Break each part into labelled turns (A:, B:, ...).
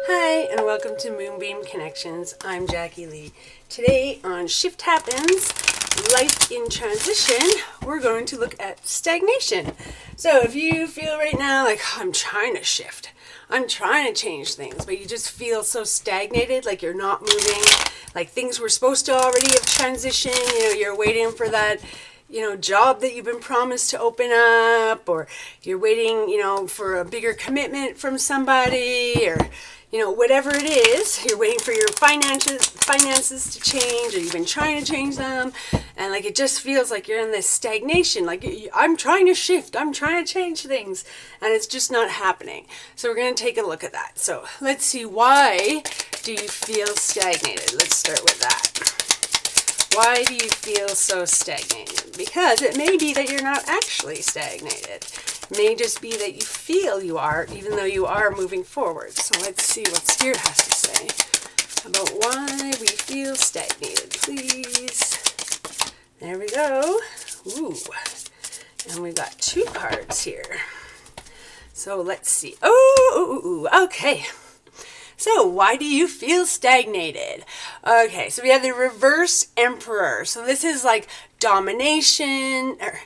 A: Hi, and welcome to Moonbeam Connections. I'm Jacqui-Leigh. Today on Shift Happens, Life in Transition, we're going to look at stagnation. So if you feel right now like, oh, I'm trying to shift, I'm trying to change things, but you just feel so stagnated, like you're not moving, like things were supposed to already have transitioned, you're waiting for that job that you've been promised to open up, or you're waiting, for a bigger commitment from somebody, or whatever it is, you're waiting for your finances to change, or you've been trying to change them, and like it just feels like you're in this stagnation, like I'm trying to shift, I'm trying to change things, and it's just not happening. So we're going to take a look at that. So let's see, why do you feel stagnated? Let's start with that. Why do you feel so stagnated? Because it may be that you're not actually stagnated. It may just be that you feel you are, even though you are moving forward. So let's see what Spirit has to say about why we feel stagnated, please. There we go. Ooh. And we got two cards here. So let's see. Okay. So why do you feel stagnated? Okay, so we have the reverse emperor. So this is like domination, or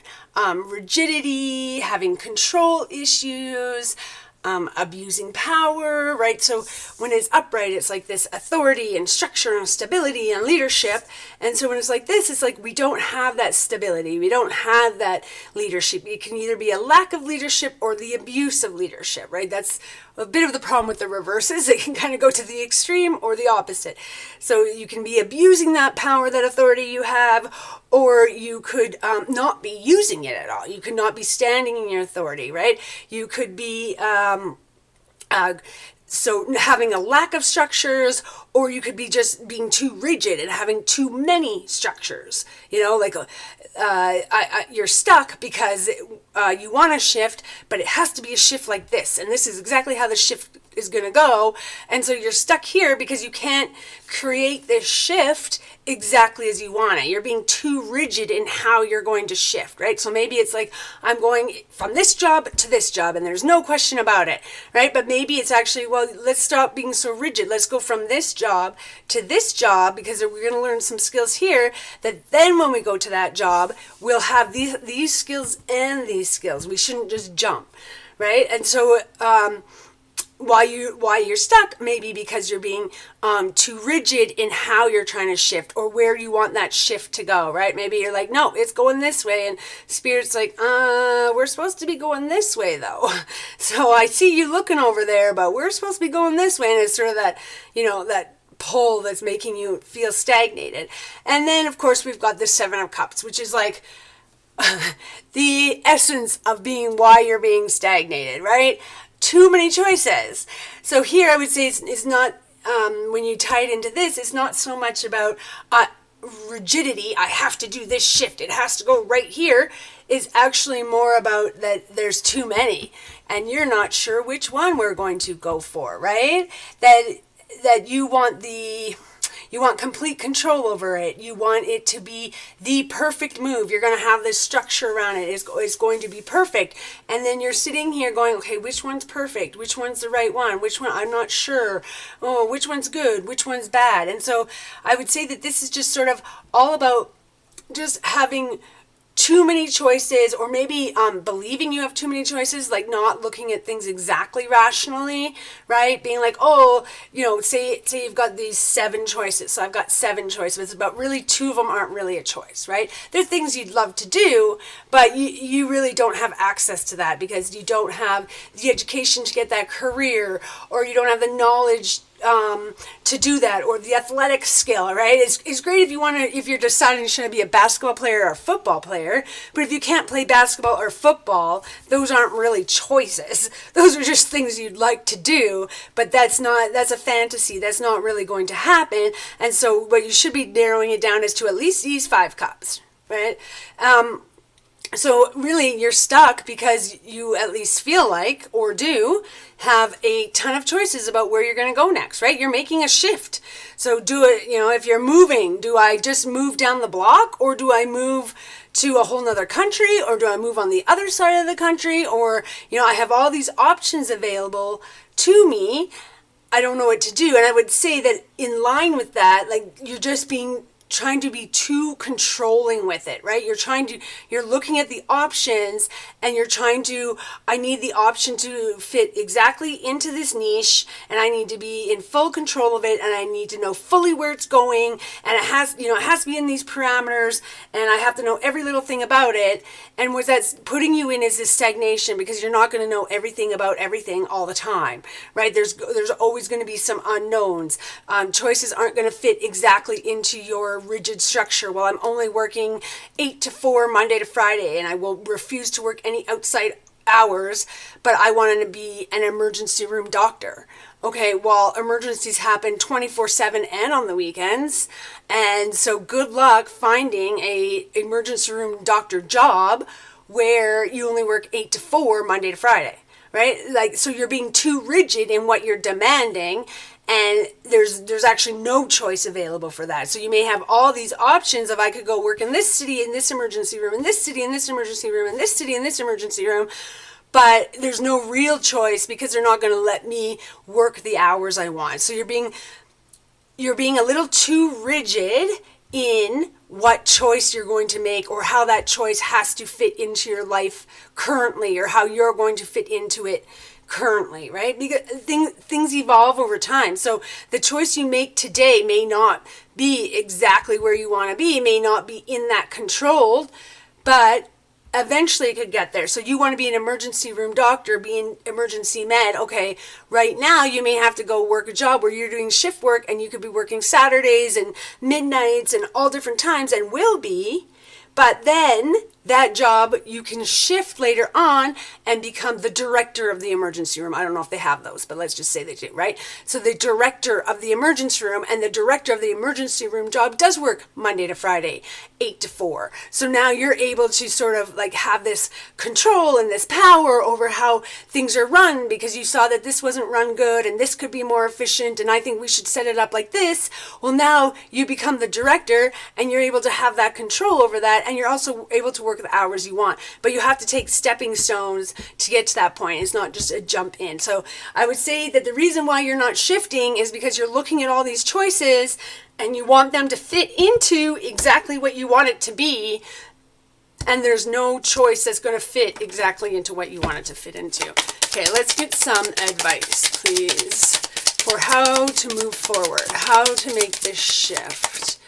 A: rigidity, having control issues, abusing power, right? So when it's upright, it's like this authority and structure and stability and leadership. And so when it's like this, it's like we don't have that stability. We don't have that leadership. It can either be a lack of leadership or the abuse of leadership, right? That's a bit of the problem with the reverses. It can kind of go to the extreme or the opposite. So you can be abusing that power, that authority you have, or you could not be using it at all. You could not be standing in your authority, right? You could be so having a lack of structures, or you could be just being too rigid and having too many structures. You're stuck because you want to shift, but it has to be a shift like this. And this is exactly how the shift is going to go. And so you're stuck here because you can't create this shift exactly as you want it. You're being too rigid in how you're going to shift, right? So maybe it's like, I'm going from this job to this job, and there's no question about it, right? But maybe it's actually, well, let's stop being so rigid. Let's go from this job to this job, because we're going to learn some skills here that then when we go to that job, we'll have these skills and these skills. We shouldn't just jump, right? And so, why you're stuck, maybe because you're being too rigid in how you're trying to shift or where you want that shift to go, right? Maybe you're like, no, it's going this way, and Spirit's like, we're supposed to be going this way though. So I see you looking over there, but we're supposed to be going this way, and it's sort of that, that pull that's making you feel stagnated. And then of course we've got the Seven of Cups, which is like the essence of being why you're being stagnated, right? Too many choices. So here I would say it's not, when you tie it into this, it's not so much about rigidity, I have to do this shift, it has to go right here. It's actually more about that there's too many, and you're not sure which one we're going to go for, right? That you want complete control over it. You want it to be the perfect move. You're going to have this structure around it. It's going to be perfect. And then you're sitting here going, okay, which one's perfect? Which one's the right one? Which one? I'm not sure. Oh, which one's good? Which one's bad? And so I would say that this is just sort of all about just having too many choices, or maybe believing you have too many choices, like not looking at things exactly rationally, right? Being like, say you've got these 7 choices, so I've got 7 choices, but really 2 of them aren't really a choice, right? They're things you'd love to do, but you really don't have access to that because you don't have the education to get that career, or you don't have the knowledge to do that, or the athletic skill, right? It's great if you're deciding should I be a basketball player or a football player, but if you can't play basketball or football, those aren't really choices. Those are just things you'd like to do, but that's a fantasy. That's not really going to happen. And so what you should be narrowing it down is to at least these 5 cups, right? So really you're stuck because you at least feel like, or do, have a ton of choices about where you're going to go next, right? You're making a shift. So do it, if you're moving, do I just move down the block, or do I move to a whole nother country, or do I move on the other side of the country? Or, I have all these options available to me. I don't know what to do. And I would say that in line with that, like, you're just trying to be too controlling with it, right? You're looking at the options and I need the option to fit exactly into this niche, and I need to be in full control of it, and I need to know fully where it's going, and it has to be in these parameters, and I have to know every little thing about it. And what that's putting you in is this stagnation, because you're not going to know everything about everything all the time, right? There's always going to be some unknowns. Choices aren't going to fit exactly into your rigid structure. Well, I'm only working 8 to 4 Monday to Friday, and I will refuse to work any outside hours, but I wanted to be an emergency room doctor. Okay, well, emergencies happen 24/7 and on the weekends, and so good luck finding a emergency room doctor job where you only work 8 to 4 Monday to Friday, right? Like, so you're being too rigid in what you're demanding, and there's actually no choice available for that. So you may have all these options of, I could go work in this city, in this emergency room, in this city, in this emergency room, in this city, in this emergency room, but there's no real choice because they're not going to let me work the hours I want. So you're being a little too rigid in what choice you're going to make, or how that choice has to fit into your life currently, or how you're going to fit into it currently, right? Because things evolve over time. So the choice you make today may not be exactly where you want to be, may not be in that controlled, but eventually it could get there. So you want to be an emergency room doctor, be in emergency med. Okay, right now you may have to go work a job where you're doing shift work, and you could be working Saturdays and midnights and all different times, and will be. But then that job you can shift later on and become the director of the emergency room. I don't know if they have those, but let's just say they do, right? So the director of the emergency room, and the director of the emergency room job does work Monday to Friday, 8 to 4. So now you're able to sort of like have this control and this power over how things are run, because you saw that this wasn't run good and this could be more efficient, and I think we should set it up like this. Well, now you become the director, and you're able to have that control over that, and you're also able to work the hours you want. But you have to take stepping stones to get to that point. It's not just a jump in. So I would say that the reason why you're not shifting is because you're looking at all these choices and you want them to fit into exactly what you want it to be, and there's no choice that's going to fit exactly into what you want it to fit into. Okay, let's get some advice, please, for how to move forward, how to make this shift.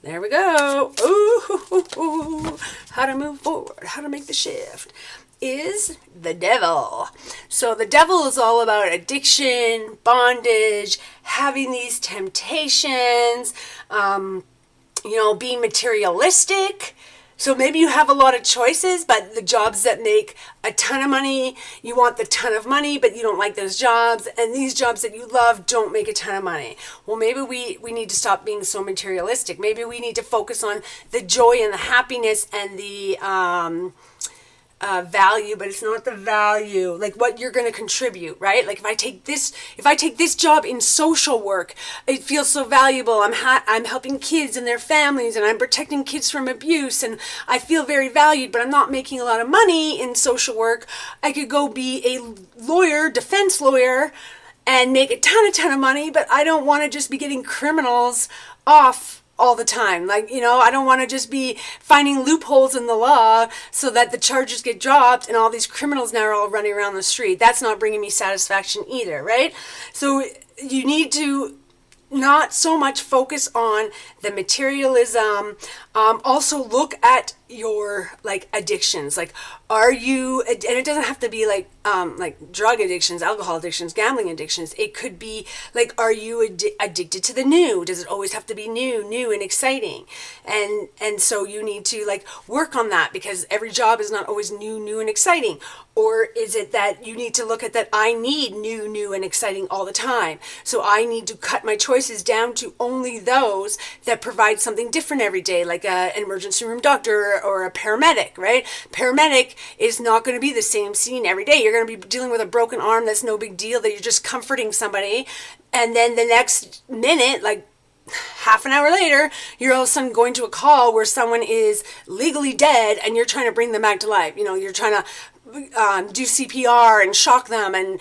A: There we go. Ooh, how to move forward, how to make the shift is the devil. So the devil is all about addiction, bondage, having these temptations, being materialistic. So maybe you have a lot of choices, but the jobs that make a ton of money, you want the ton of money, but you don't like those jobs. And these jobs that you love don't make a ton of money. Well, maybe we need to stop being so materialistic. Maybe we need to focus on the joy and the happiness and the value, but it's not the value, like what you're going to contribute, right? Like if I take this job in social work, it feels so valuable. I'm helping kids and their families, and I'm protecting kids from abuse, and I feel very valued, but I'm not making a lot of money in social work. I could go be a lawyer, defense lawyer, and make a ton of money, but I don't want to just be getting criminals off all the time. Like, I don't want to just be finding loopholes in the law so that the charges get dropped and all these criminals now are all running around the street. That's not bringing me satisfaction either, right? So you need to not so much focus on the materialism. Also look at your addictions. Like, are you, and it doesn't have to be like drug addictions, alcohol addictions, gambling addictions. It could be like, are you addicted to the new? Does it always have to be new and exciting? And so you need to work on that, because every job is not always new and exciting. Or is it that you need to look at that I need new and exciting all the time? So I need to cut my choices down to only those that provide something different every day, like an emergency room doctor or a paramedic, right? Paramedic is not going to be the same scene every day. You're going to be dealing with a broken arm. That's no big deal, that you're just comforting somebody. And then the next minute, half an hour later, you're all of a sudden going to a call where someone is legally dead and you're trying to bring them back to life. You're trying to do CPR and shock them and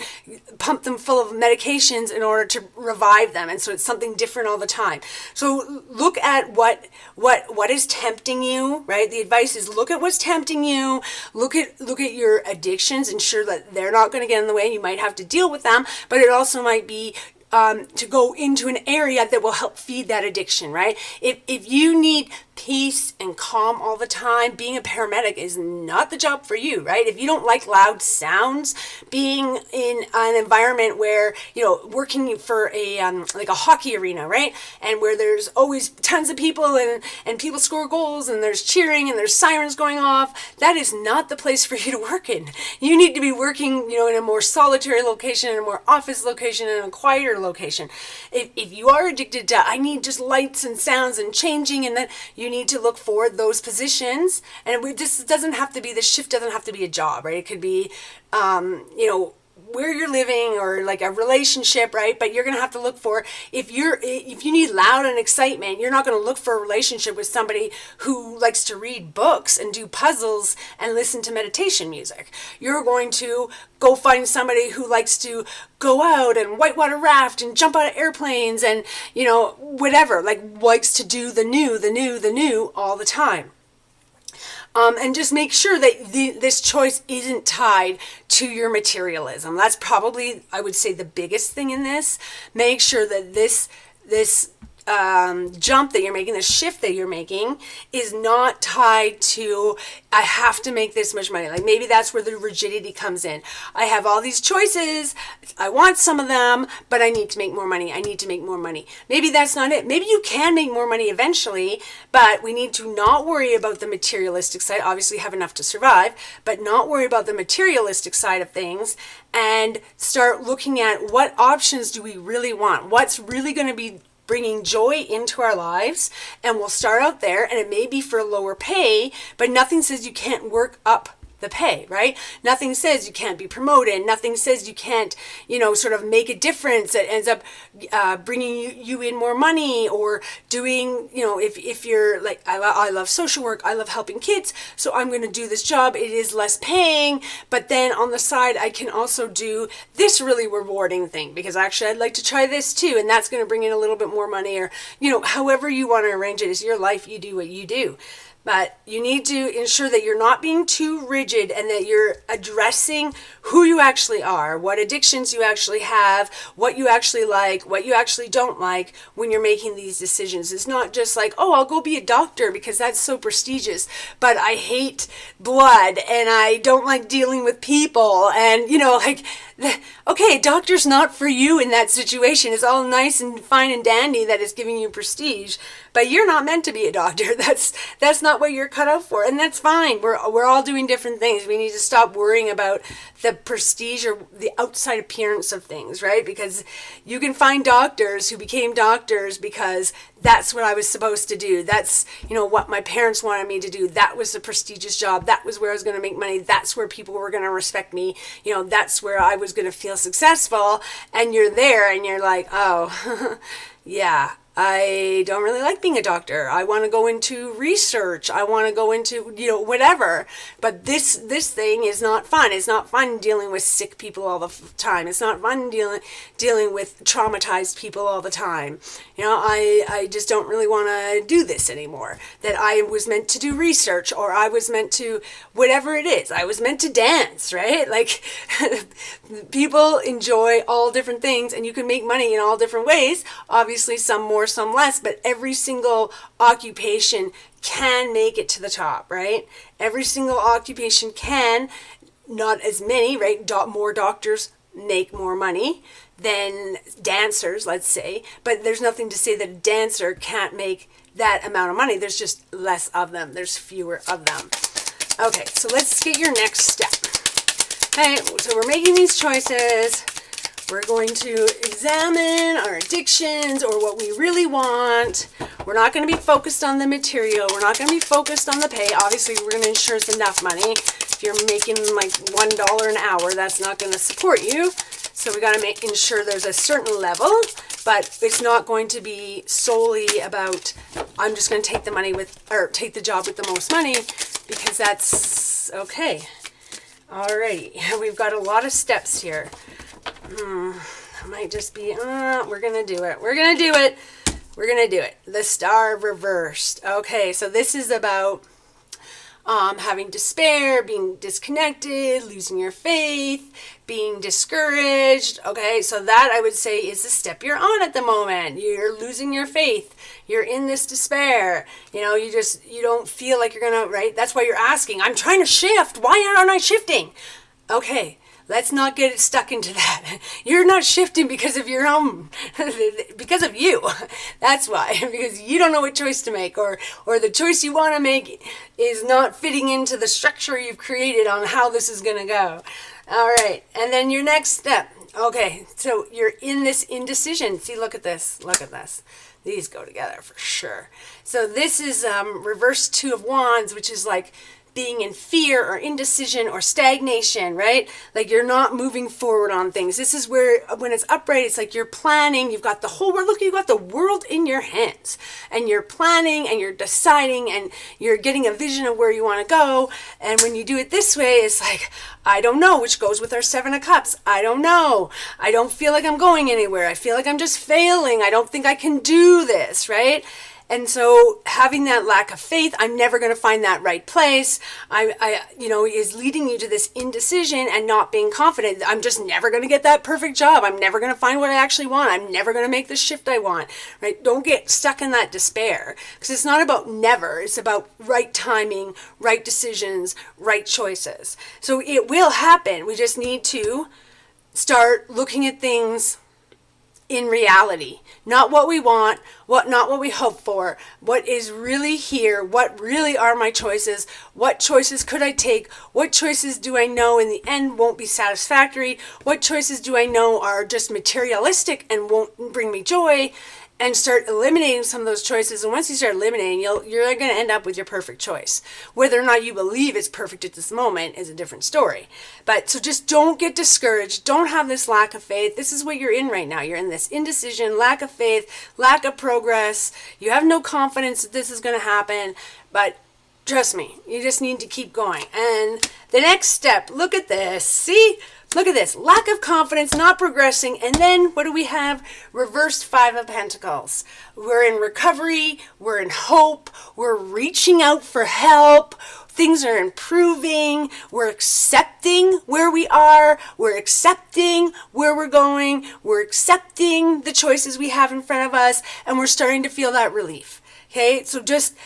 A: pump them full of medications in order to revive them. And so it's something different all the time. So look at what is tempting you, right? The advice is look at what's tempting you. Look at your addictions. Ensure that they're not going to get in the way. You might have to deal with them, but it also might be to go into an area that will help feed that addiction, right? If you need peace and calm all the time, being a paramedic is not the job for you, right? If you don't like loud sounds, being in an environment where, working for a like a hockey arena, right? And where there's always tons of people and people score goals and there's cheering and there's sirens going off, that is not the place for you to work in. You need to be working, in a more solitary location, in a more office location, in a quieter location. If you are addicted to, I need just lights and sounds and changing, and then you need to look for those positions. And this doesn't have to be, the shift doesn't have to be a job, right? It could be, where you're living or like a relationship, right? But you're going to have to look for, if you need loud and excitement, you're not going to look for a relationship with somebody who likes to read books and do puzzles and listen to meditation music. You're going to go find somebody who likes to go out and whitewater raft and jump out of airplanes and, whatever, like likes to do the new all the time. And just make sure that this choice isn't tied to your materialism. That's probably, I would say, the biggest thing in this. Make sure that this jump that you're making, the shift that you're making, is not tied to, I have to make this much money. Like maybe that's where the rigidity comes in. I have all these choices. I want some of them, but I need to make more money. I need to make more money. Maybe that's not it. Maybe you can make more money eventually, but we need to not worry about the materialistic side. Obviously have enough to survive, but not worry about the materialistic side of things and start looking at what options do we really want? What's really going to be bringing joy into our lives, and we'll start out there, and it may be for lower pay, but nothing says you can't work up the pay, right? Nothing says you can't be promoted. Nothing says you can't, sort of make a difference that ends up bringing you in more money, or doing, if you're like, I love social work, I love helping kids, so I'm going to do this job. It is less paying, but then on the side, I can also do this really rewarding thing because actually I'd like to try this too, and that's going to bring in a little bit more money, or, however you want to arrange it. It's your life. You do what you do. But you need to ensure that you're not being too rigid and that you're addressing who you actually are, what addictions you actually have, what you actually like, what you actually don't like when you're making these decisions. It's not just like, oh, I'll go be a doctor because that's so prestigious, but I hate blood and I don't like dealing with people. And, okay, doctor's not for you in that situation. It's all nice and fine and dandy that it's giving you prestige, but you're not meant to be a doctor. That's not what you're cut out for, and that's fine. We're all doing different things. We need to stop worrying about the prestige or the outside appearance of things, right? Because you can find doctors who became doctors because that's what I was supposed to do. That's, what my parents wanted me to do. That was a prestigious job. That was where I was going to make money. That's where people were going to respect me. That's where I was going to feel successful. And you're there and you're like, oh, yeah, I don't really like being a doctor. I want to go into research. I want to go into, whatever. But this thing is not fun. It's not fun dealing with sick people all the time. It's not fun dealing with traumatized people all the time. I just don't really want to do this anymore. That I was meant to do research, or I was meant to, whatever it is. I was meant to dance, right? Like, people enjoy all different things, and you can make money in all different ways. Obviously, some more, some less, but every single occupation can make it to the top, right? Every single occupation can, not as many, right? More doctors make more money than dancers, let's say, but there's nothing to say that a dancer can't make that amount of money. There's just less of them. There's fewer of them. Okay, so let's get your next step. Okay, so we're making these choices. We're going to examine our addictions or what we really want. We're not going to be focused on the material. We're not going to be focused on the pay. Obviously, we're going to ensure it's enough money. If you're making like $1 an hour, that's not going to support you. So we got to ensure there's a certain level, but it's not going to be solely about, I'm just going to take the money take the job with the most money, because that's okay. Alrighty, we've got a lot of steps here. Might just be, we're going to do it. We're going to do it. We're going to do it. The Star reversed. Okay, so this is about having despair, being disconnected, losing your faith, being discouraged. Okay, so that I would say is the step you're on at the moment. You're losing your faith. You're in this despair. You know, you don't feel like you're gonna, right? That's why you're asking, I'm trying to shift. Why aren't I shifting? Okay. Let's not get stuck into that. You're not shifting because of your own, because of you. That's why, because you don't know what choice to make, or the choice you want to make is not fitting into the structure you've created on how this is going to go. All right, and then your next step. Okay, so you're in this indecision. See, look at this. Look at this. These go together for sure. So this is reverse Two of Wands, which is like being in fear or indecision or stagnation, right? Like you're not moving forward on things. This is where, when it's upright, it's like you're planning, you've got the whole world, look, you've got the world in your hands, and you're planning and you're deciding and you're getting a vision of where you want to go. And when you do it this way, it's like, I don't know, which goes with our Seven of Cups. I don't know. I don't feel like I'm going anywhere. I feel like I'm just failing. I don't think I can do this, right? And so having that lack of faith, I'm never going to find that right place, is leading you to this indecision and not being confident. I'm just never going to get that perfect job. I'm never going to find what I actually want. I'm never going to make the shift I want, right? Don't get stuck in that despair, because it's not about never. It's about right timing, right decisions, right choices. So it will happen. We just need to start looking at things in reality, not what we want, not what we hope for, what is really here, what really are my choices, what choices could I take, what choices do I know in the end won't be satisfactory, what choices do I know are just materialistic and won't bring me joy, and start eliminating some of those choices. And once you start eliminating, you're going to end up with your perfect choice. Whether or not you believe it's perfect at this moment is a different story. But so just don't get discouraged. Don't have this lack of faith. This is what you're in right now. You're in this indecision, lack of faith, lack of progress. You have no confidence that this is going to happen. But trust me, you just need to keep going. And the next step, look at this. See? Look at this. Lack of confidence, not progressing. And then what do we have? Reversed Five of Pentacles. We're in recovery. We're in hope. We're reaching out for help. Things are improving. We're accepting where we are. We're accepting where we're going. We're accepting the choices we have in front of us. And we're starting to feel that relief. Okay? So just,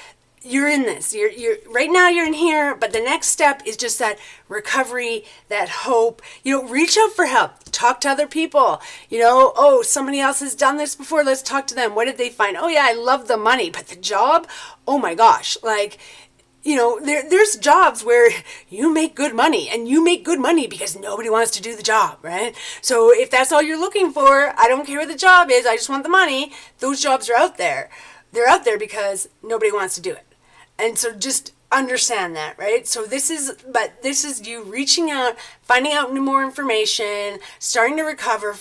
A: you're in this. You're right now you're in here, but the next step is just that recovery, that hope. Reach out for help. Talk to other people. Oh, somebody else has done this before. Let's talk to them. What did they find? Oh yeah, I love the money, but the job, oh my gosh. There's jobs where you make good money, and you make good money because nobody wants to do the job, right? So if that's all you're looking for, I don't care what the job is, I just want the money. Those jobs are out there. They're out there because nobody wants to do it. And so just understand that, right? So this is you reaching out, finding out more information, starting to recover,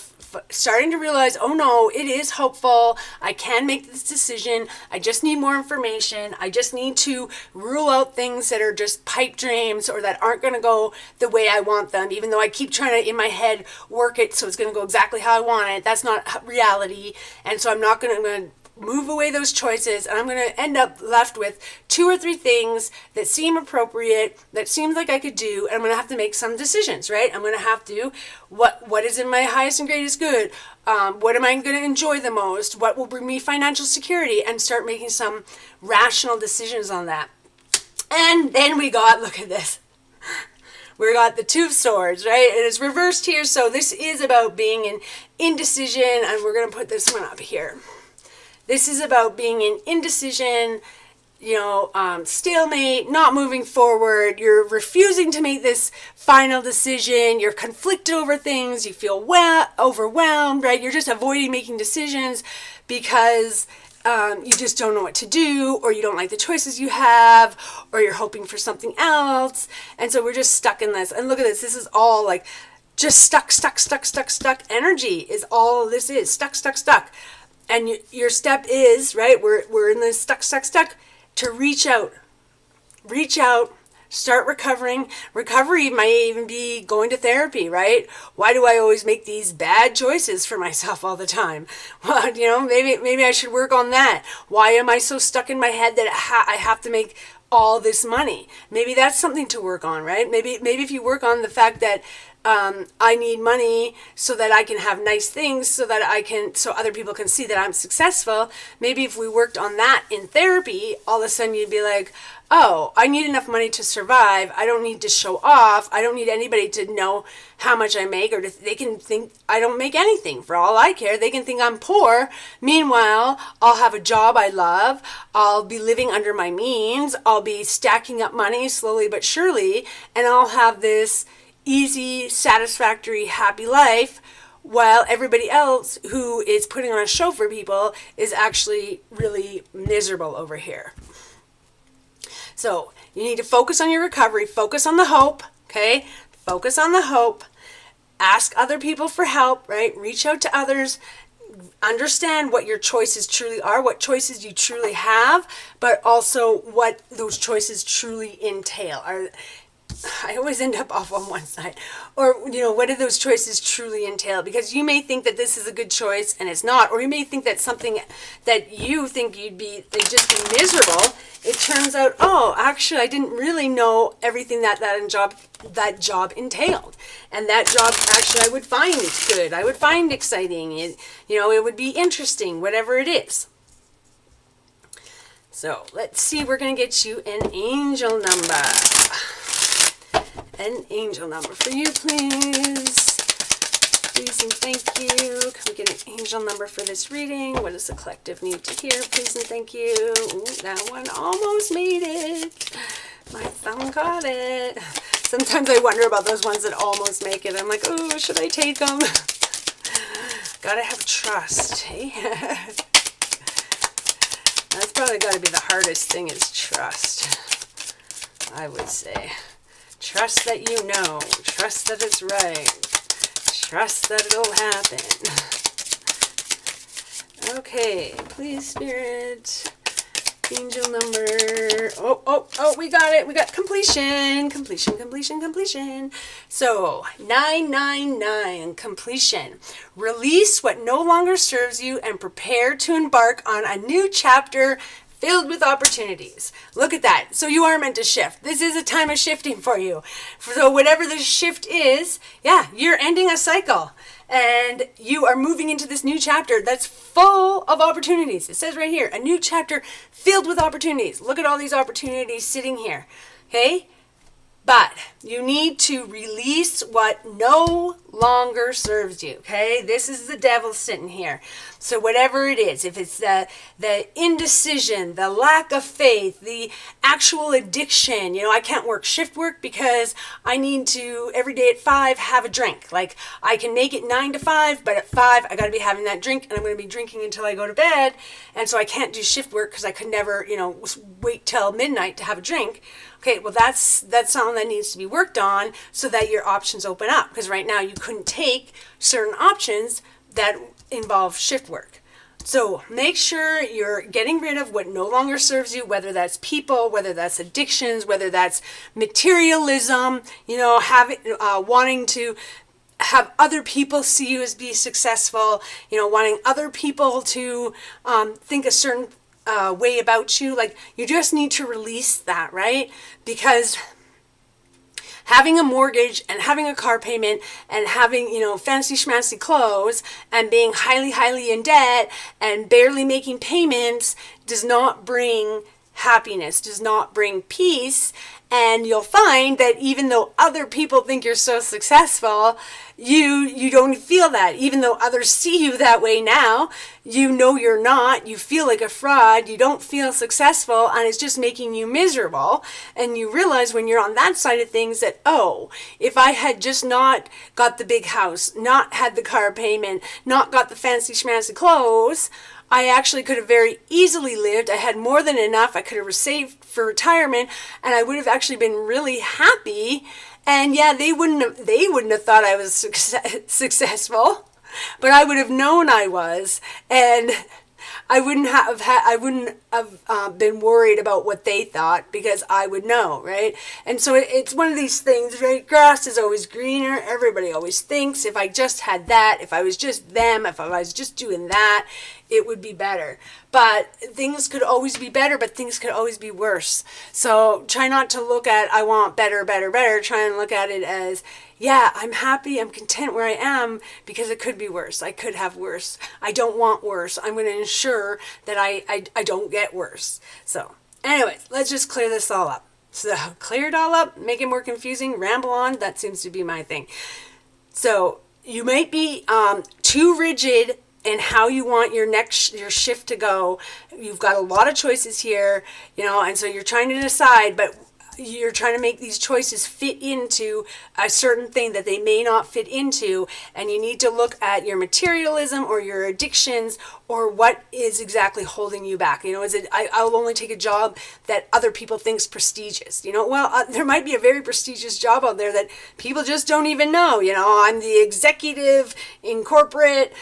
A: starting to realize, oh no, it is hopeful. I can make this decision. I just need more information. I just need to rule out things that are just pipe dreams or that aren't going to go the way I want them, even though I keep trying to, in my head, work it so it's going to go exactly how I want it. That's not reality. And so I'm not going to move away those choices, and I'm going to end up left with 2 or 3 things that seem appropriate, that seems like I could do, and I'm going to have to make some decisions, right? I'm going to have to, what is in my highest and greatest good? What am I going to enjoy the most? What will bring me financial security? And start making some rational decisions on that. And then we got, look at this. We got the Two of Swords, right? It is reversed here, so this is about being in indecision, and we're going to put this one up here. This is about being in indecision, stalemate, not moving forward. You're refusing to make this final decision. You're conflicted over things. You feel overwhelmed, right? You're just avoiding making decisions because you just don't know what to do, or you don't like the choices you have, or you're hoping for something else. And so we're just stuck in this. And look at this. This is all like just stuck energy is all this is. Stuck. And your step is, right, we're in this stuck, to reach out, Start recovering. Recovery might even be going to therapy, right? Why do I always make these bad choices for myself all the time? Well, maybe I should work on that. Why am I so stuck in my head that I have to make all this money? Maybe that's something to work on, right? Maybe if you work on the fact that I need money so that I can have nice things, so other people can see that I'm successful. Maybe if we worked on that in therapy, all of a sudden you'd be like, oh, I need enough money to survive. I don't need to show off. I don't need anybody to know how much I make, or they can think I don't make anything. For all I care, they can think I'm poor. Meanwhile, I'll have a job I love. I'll be living under my means. I'll be stacking up money slowly but surely, and I'll have this easy, satisfactory, happy life, while everybody else who is putting on a show for people is actually really miserable over here. So you need to focus on your recovery, focus on the hope, okay? Focus on the hope. Ask other people for help, right? Reach out to others. Understand what your choices truly are, what choices you truly have, but also what those choices truly entail. I always end up off on one side. Or, what do those choices truly entail? Because you may think that this is a good choice and it's not. Or you may think that something that you think they'd just be miserable. It turns out, oh, actually, I didn't really know everything that job entailed. And that job, actually, I would find good. I would find exciting. It would be interesting, whatever it is. So let's see, we're going to get you an angel number. An angel number for you, please. Please and thank you. Can we get an angel number for this reading? What does the collective need to hear? Please and thank you. Ooh, that one almost made it. My thumb got it. Sometimes I wonder about those ones that almost make it. I'm like, oh, should I take them? Gotta have trust, hey? That's probably gotta be the hardest thing, is trust, I would say. Trust that you know. Trust that it's right. Trust that it'll happen. Okay, please, Spirit. Angel number. Oh, we got it. We got completion. Completion. So, 999, completion. Release what no longer serves you and prepare to embark on a new chapter filled with opportunities. Look at that. So you are meant to shift. This is a time of shifting for you. So whatever the shift is, you're ending a cycle. And you are moving into this new chapter that's full of opportunities. It says right here, a new chapter filled with opportunities. Look at all these opportunities sitting here. Okay? But you need to release what no longer serves you, okay? This is the devil sitting here. So whatever it is, if it's the indecision, the lack of faith, the actual addiction, I can't work shift work because I need to, every day at 5, have a drink. Like, I can make it 9 to 5, but at 5, I got to be having that drink, and I'm going to be drinking until I go to bed. And so I can't do shift work because I could never, wait till midnight to have a drink. Okay, well, that's something that needs to be worked on so that your options open up. Because right now you couldn't take certain options that involve shift work. So make sure you're getting rid of what no longer serves you, whether that's people, whether that's addictions, whether that's materialism, wanting to have other people see you as be successful, wanting other people to think a certain way about you. Like, you just need to release that, right? Because having a mortgage and having a car payment and having, fancy schmancy clothes and being highly in debt and barely making payments does not bring happiness, does not bring peace. And you'll find that even though other people think you're so successful, you don't feel that. Even though others see you that way now, you're not. You feel like a fraud. You don't feel successful, and it's just making you miserable. And you realize when you're on that side of things that, oh, if I had just not got the big house, not had the car payment, not got the fancy schmancy clothes, I actually could have very easily lived. I had more than enough. I could have saved for retirement, and I would have actually been really happy. And they wouldn't have thought I was successful, but I would have known I was. And I wouldn't have been worried about what they thought, because I would know, right? And so it's one of these things, right? Grass is always greener. Everybody always thinks, if I just had that, if I was just them, if I was just doing that, it would be better. But things could always be better, but things could always be worse. So try not to look at, I want better, better, better. Try and look at it as, yeah, I'm happy, I'm content where I am, because it could be worse. I could have worse. I don't want worse. I'm going to ensure that I don't get worse. So anyways, let's just clear this all up. So clear it all up, make it more confusing, ramble on. That seems to be my thing. So you might be too rigid in how you want your shift to go. You've got a lot of choices here, and so you're trying to decide, but you're trying to make these choices fit into a certain thing that they may not fit into, and you need to look at your materialism or your addictions, or what is exactly holding you back. Is it, I'll only take a job that other people think's prestigious. There might be a very prestigious job out there that people just don't even know. I'm the executive in corporate,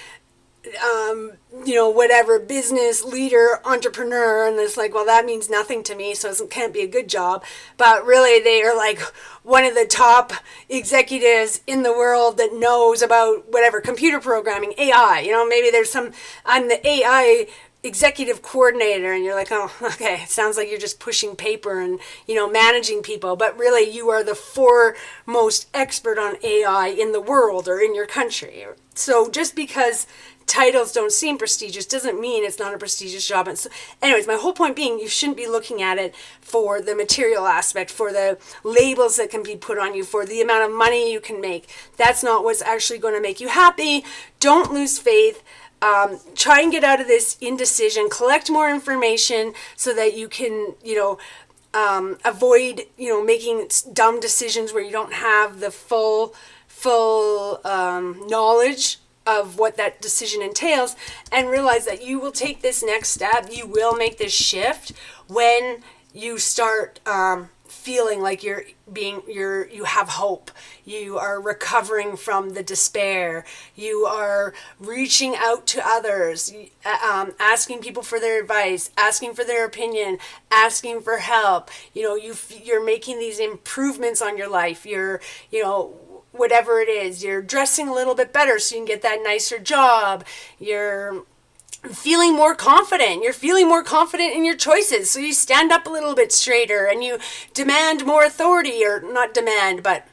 A: whatever, business leader, entrepreneur, and it's like, well, that means nothing to me, so it can't be a good job. But really, they are like one of the top executives in the world that knows about whatever, computer programming, AI. Maybe there's I'm the AI executive coordinator, and you're like, oh, okay, it sounds like you're just pushing paper and managing people, but really you are the foremost expert on AI in the world or in your country. So just because titles don't seem prestigious doesn't mean it's not a prestigious job. And so, anyways, my whole point being, you shouldn't be looking at it for the material aspect, for the labels that can be put on you, for the amount of money you can make. That's not what's actually going to make you happy. Don't lose faith. Try and get out of this indecision, collect more information so that you can, avoid, making dumb decisions where you don't have the full knowledge of what that decision entails, and realize that you will take this next step, you will make this shift when you start feeling like you have hope, you are recovering from the despair, you are reaching out to others, asking people for their advice, asking for their opinion, asking for help. You're making these improvements on your life. You're whatever it is, you're dressing a little bit better so you can get that nicer job. You're feeling more confident. You're feeling more confident in your choices. So you stand up a little bit straighter and you demand more authority, or not demand, but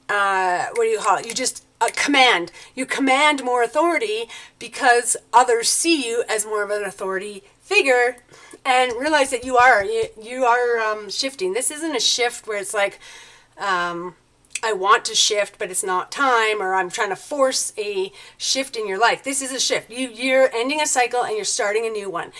A: what do you call it? You just command. You command more authority because others see you as more of an authority figure, and realize that you are shifting. This isn't a shift where it's like, I want to shift, but it's not time, or I'm trying to force a shift in your life. This is a shift. You're ending a cycle and you're starting a new one.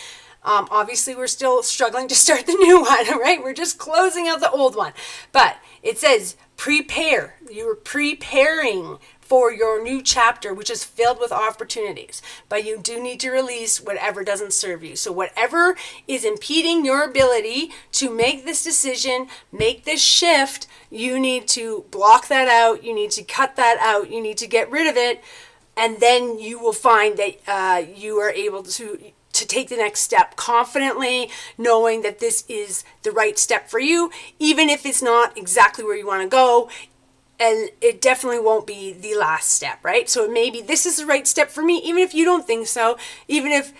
A: Obviously, we're still struggling to start the new one, right? We're just closing out the old one. But it says prepare. You're preparing for your new chapter, which is filled with opportunities. But you do need to release whatever doesn't serve you. So whatever is impeding your ability to make this decision, make this shift, you need to block that out. You need to cut that out. You need to get rid of it. And then you will find that you are able to take the next step confidently, knowing that this is the right step for you, even if it's not exactly where you want to go. And it definitely won't be the last step, right? So maybe this is the right step for me, even if you don't think so, even if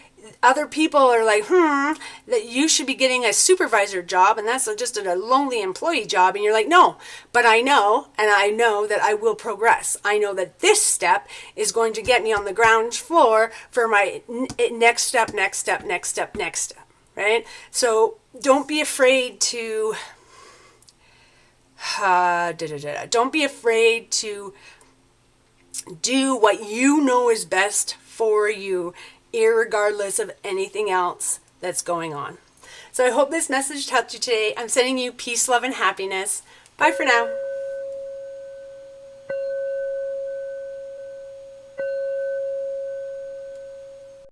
A: other people are like, that you should be getting a supervisor job, and that's just a lonely employee job. And you're like, no, but I know, and I know that I will progress. I know that this step is going to get me on the ground floor for my next step, right? So don't be afraid to... don't be afraid to do what you know is best for you, irregardless of anything else that's going on. So I hope this message helped you today. I'm sending you peace, love, and happiness. Bye for now.